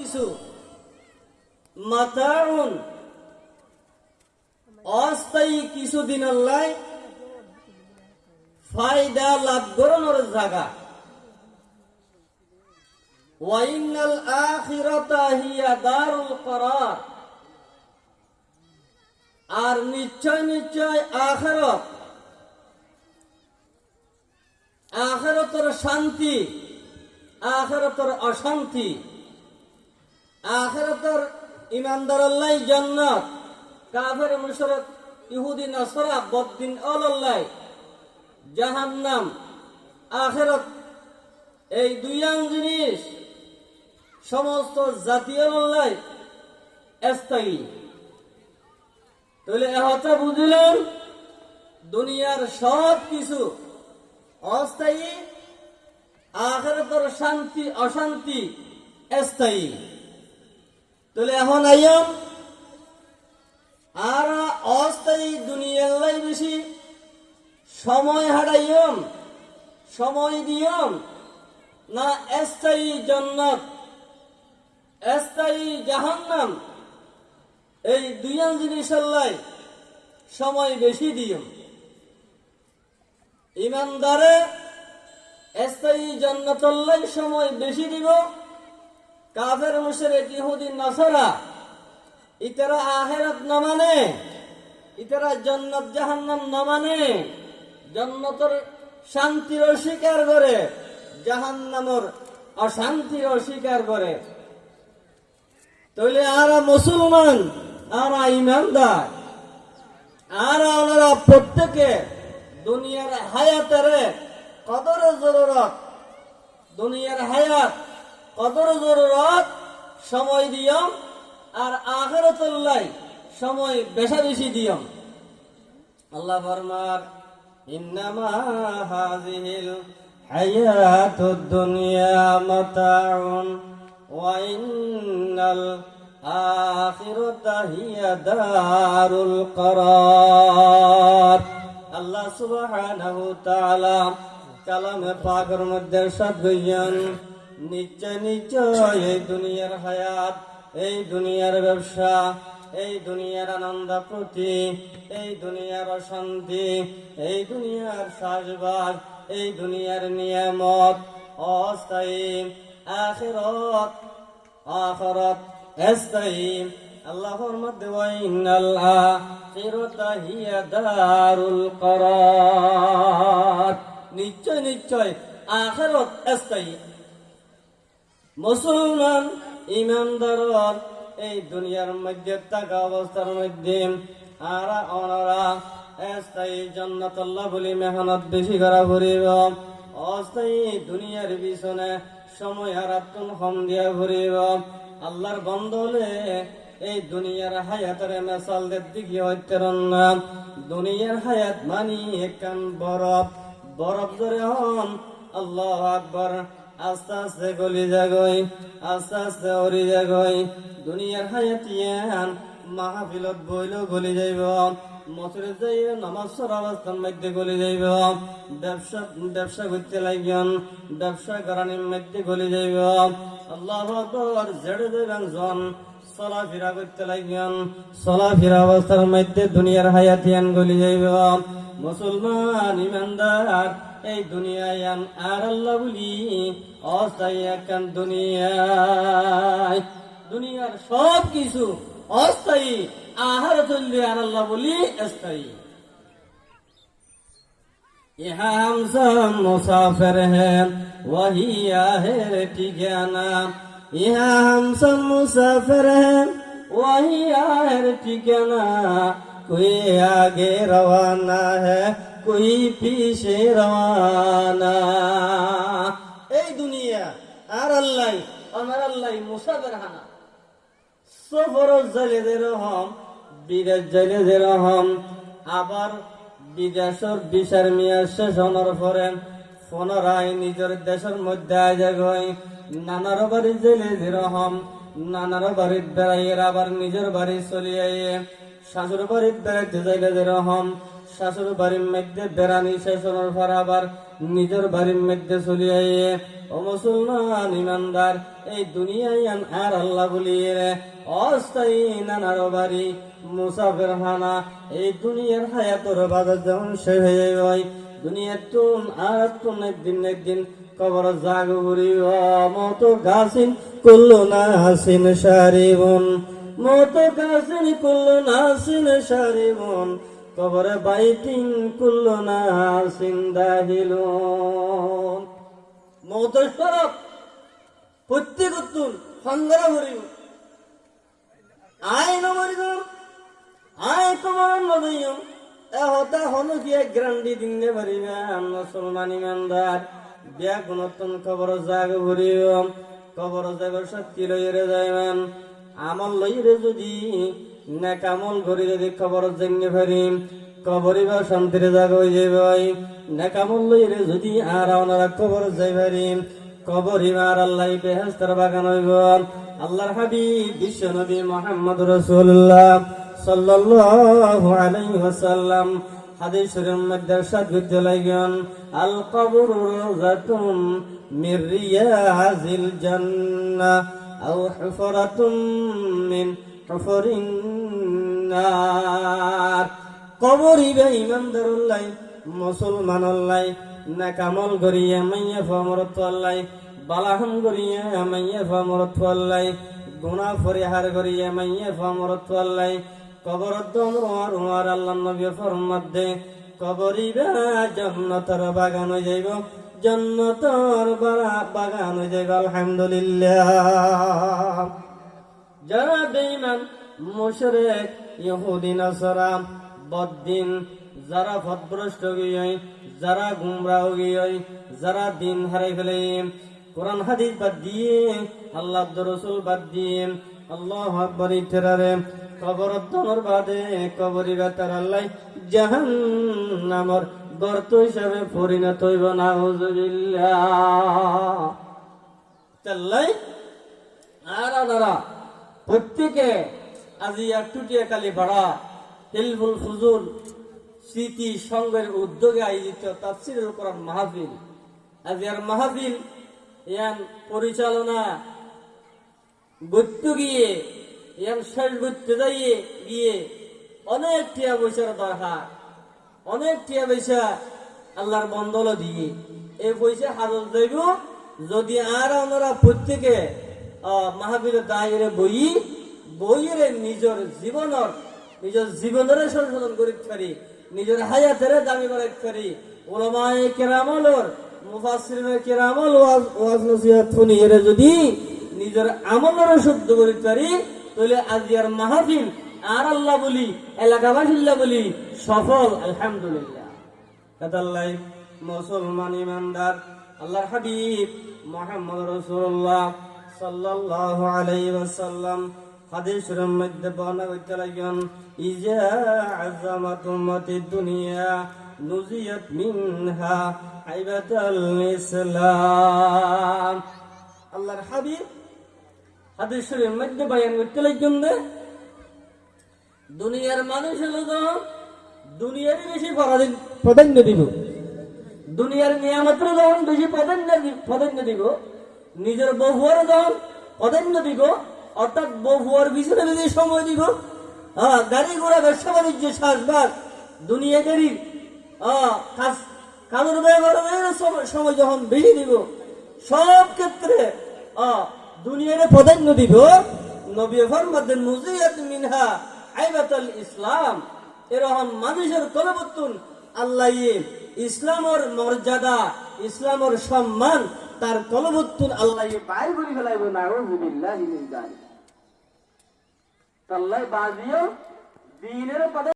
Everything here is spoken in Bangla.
কিছু মাতাউন অস্থায়ী কিছুদিন আল্লাহ ফায়দা লাভ করানোর জায়গা। ওয়াইনাল আখিরাতা হিয়া দারুল করার, আর নিশ্চয় নিশ্চয় আখিরাত, আখিরাতের শান্তি, আখিরাতের অশান্তি, আখিরাতের ইমানদার আল্লাহ জান্নাত, কাফের মুশরিক ইহুদি নাসারা বদ্দিন আল্লাহ জাহান্নাম। আখিরাত এই দুইয়াং জিনিস সমস্ত জাতীয় আল্লাহ স্থায়ী। তাহলে এহতা বুঝলেন দুনিয়ার সব কিছু অস্থায়ী, আখিরাতের শান্তি অশান্তি স্থায়ী। তাহলে এখন আইয়ম আর অস্থায়ী দুনিয়ার লাই বেশি সময় হারাইয়ম, সময় দিয়ম, না স্থায়ী জান্নাত স্থায়ী জাহান্নাম, এই দুইয়ান জিনিস আল্লাহ সময় বেশি দিয়ম। ইমানদারে স্থায়ী জান্নাত আল্লাহ সময় বেশি দিব, কাফের মুশরিক ইহুদি নাসারা ইতারা আখিরাত না মানে, ইতারা জান্নাত জাহান্নাম না মানে, জান্নাতের শান্তির অস্বীকার করে, জাহান্নামের অশান্তির অস্বীকার করে। তাহলে আর মুসলমান আর ইমানদার আর ওনারা প্রত্যেকে দুনিয়ার হায়াতের কদর জরুরত, দুনিয়ার হায়াত কদর জরুরত সময় দিয়ম, আর আখিরাতুল্লাহ সময় বেশি বেশি দিয়ম। আল্লাহ ফরমার ইন্নামা হাযিহিল হায়াতুদ দুনিয়া মাতাউন ওয়া ইন্নাল আখিরাতা হিয়া দারুল করার। আল্লাহ সুবহানাহু তাআলা কালামে পাকের মধ্যে ইরশাদ করেন, নিশ্চয় নিশ্চয় এই দুনিয়ার হায়াত, এই দুনিয়ার ব্যবসা, এই দুনিয়ার আনন্দ প্রতি, এই দুনিয়ার অশান্তি, এই দুনিয়ার সাজবাজ, এই দুনিয়ার নিয়ামত অস্থায়ী, আখিরাত আখিরাত স্থায়ী। আল্লাহ ফরমাতে ওয়াইনাল আখিরাতা হিয়া দারুল করার, নিশ্চয় নিশ্চয় আখিরাত স্থায়ী। মুসলমান ইমানদার এই দুনিয়ার মধ্যে থাকা অবস্থার মধ্যে আর ওনারা স্থায়ী জান্নাত আল্লাহ বলি মেহনত বেশি করা করিব, অস্থায়ী দুনিয়ার পিছনে সময় আর আত্মন কম দিয়া করিব। আল্লাহর বন্ধলে এই দুনিয়ার হায়াতের মেসালদের দিকে হইতেন না। দুনিয়ার হায়াত মানি একখান বরফ, বরফ ধরে হন আল্লাহু আকবার, আস্তে আস্তে গলি যাগই, আস্তে আস্তে অরি যাগই। দুনিয়ার হায়াতিয়ান মাহফিলত বইলেও গলি যাইব, মসজিদে যাইবে নামাজ পড়ার অবস্থার মধ্যে গলি যাইব, ব্যবসা করতে লাগবেন ব্যবসা করানির মধ্যে গলি যাইব। আল্লাহু আকবার জেড়ে যাইবেন জন চলাফেরা করতে লাগবেন, চলাফেরা অবস্থার মধ্যে দুনিয়ার হায়াতিয়ান গলি যাইব। মুসলমান ইমানদার এই দুনিয়ায় আর আল্লাহ বলি অস্থায়ী একখান দুনিয়ায়, দুনিয়ার সব কিছু অস্থায়ী, আখিরাতুল্লাহ আর আল্লাহ বলি স্থায়ী। यहाँ हम सब मुसाफिर हैं वही है ठिकाना, यहाँ हम सब मुसाफिर हैं वही है ठिकाना, कोई आगे रवाना है कोई पीछे रवाना। এই দুনিয়া আর আল্লাহ আমার আল্লাহ মুসাফির হানা, সফর জালে যেরকম বিদেশ জালে যেরকম, আবার বিদেশের বিচার মেয়াদ শেষ হওয়ার পরে পুনরায় নিজের দেশের মধ্যে আয় নানার বাড়ি জেলে যেরকম, নানার বাড়ির বেড়াইয়ের আবার নিজের বাড়ি চলে আইয়ে, শাশুর বাড়ির বেড়াইতে যাইলে যেরকম শাশুর বাড়ির মধ্যে বেড়ানি শেষ হওয়ার পর আবার নিজের বাড়ির মধ্যে চলে আইয়ে, ও মুসলমান ইমানদার এই দুনিয়ায় আর আল্লাহ বলিয়ে রে অস্থায়ী নানার বাড়ি মুসাফির হানা এই দুনিয়ার হায়াতর বাজার যখন শেষ হয়ে যায় দুনিয়ার তুন আর তুন একদিন কবর জাগ ঘুরিব মত গাছিন কুল্লু নাসিন সারিবন মত গাছিন কুল্লু নাসিন সারিবন কবরে বাইতিন কুল্লু নাসিন দাহিলুন মত সরব প্রত্যেক তুন সন্ধ্যা ঘুরিব আয় নমরিব আয় তোমার নদীয় হতা হলো কি এক গ্রান্ডি দিনে ভরিবে মুসলমান ইমানদার বিয়া গুণতন কবর জাগ ভরিব কবর জাগর শক্তি লইরে যাইবেন আমল লইরে যদি নেক আমল করি যদি কবর জেঙ্গে ভরিম কবরিবা শান্তিরে জাগ হয়ে যাবে নেক আমল লইরে যদি আর ওনারা কবর যাই ভরিম কবরিবার আল্লাহ বেহেশতের বাগান হইব আল্লাহর হাবিব বিশ্ব নবী মুহাম্মদ রাসূলুল্লাহ সাল্লাল্লাহু আলাইহি ওয়াসাল্লাম হাদিস শরীফের মধ্যে ارشاد করতে লাগেন আল কবর রাযাতুম মির রিয়াজিল জান্নাহ আও হুফরাতুম মিন হুফরিন নার কবরই বে ইমানদারুল্লাহ মুসলমানুল্লাহ নাকামল করিয়া মাইয়া ফমরতুল্লাহ বালাহাম করিয়া মাইয়া ফমরতুল্লাহ গুনাহ পরিহার করিয়া মাইয়া ফমরতুল্লাহ কবর দমর উমার আল্লাহর নবী ফরমাত দে কবরিবা জান্নাতের বাগান হয়ে যাইব জান্নাতের বাগান হয়ে যাইব আলহামদুলিল্লাহ যারা বেঈমান মুশরিক ইহুদি নাসারা বদ্দিন যারা পথভ্রষ্ট গিয়ে যারা গুমরাহ গিয়ে যারা দিন হারাই ফেলে কোরআন হাদিস বাদ দিয়ে আল্লাহর রাসূল বাদ দিয়ে আল্লাহু আকবার ইতরারে কবর দনর বাদে কবরি বাতার আল্লাহ জাহান্নামর গর্ত হিসাবে পরিণত হইব নাউযুবিল্লাহ তাল্লাই আর আনারা প্রত্যেকে আজি একটুটিয়া কালি ভাড়া হিলফুল ফুজুল স্মৃতি সংঘের উদ্যোগে আয়োজিত তাফসীরুল কোরআন মাহফিল আজ আর মাহফিল ইয়ান পরিচালনা করতে গিয়ে ইয়ান শেষ করতে যাইয়ে গিয়ে অনেক টিয়া পয়সার দরকার অনেক টিয়া পয়সা আল্লাহর বন্দল দিয়ে এই পয়সা হাজত যাইব যদি আর আমরা প্রত্যেকে মাহফিলের দায়েরে বইয়ের নিজের জীবনের সংশোধন করিতে পারি নিজের হায়াতের দামি বাড়াইতে পারি উলামায়ে কেরামলর মুফাসসিরিনে কেরামল ওয়াজ নসিহত শুনিয়ে যদি নিজের আমলের শুদ্ধ করিতে পারি তাহলে আজিয়ার মাহফিল আর আল্লাহ বলি এলাকাবাসীল্লাহ বলি সফল আলহামদুলিল্লাহ কাদাল্লাই মুসলমান ইমানদার আল্লাহর হাবিব মুহাম্মদ রাসূলুল্লাহ সাল্লাল্লাহু আলাইহি ওয়াসাল্লাম হাদিসের মধ্যে বর্ণনা করতে লাগেন ইজা আযামাত উম্মাতিদ দুনিয়া নুজিয়াত মিনহা আইবাতাল ইসলাম আল্লাহর হাবিব হাদিসের মধ্যে বয়ান করতে লাগেন যে দুনিয়ার মানুষ হলো দুনিয়ারই বেশি প্রাধান্য দিব দুনিয়ার নিয়ামতের যখন বেশি প্রাধান্য দিব নিজের বহুয়ার যখন প্রাধান্য দিব অর্থাৎ বহুয়ার পিছনে বেশি সময় দিব গাড়ি ঘোড়া ব্যবসা বাণিজ্য চাষবাস দুনিয়াদারি কাজের ব্যবহারের সময় যখন বেশি দিব সব ক্ষেত্রে দুনিয়ারে প্রাধান্য দিব নবী ফরমাতেন নুজিয়াত মিনহা আইবাতাল ইসলাম এরকম মানুষের কলবতুন আল্লাহ ইসলামের মর্যাদা ইসলামের সম্মান তার কলবতুন আল্লাহ বাইর করে ফেলাইব নাউযুবিল্লাহি মিন যালিক আল্লাহ বাজিও দ্বীনের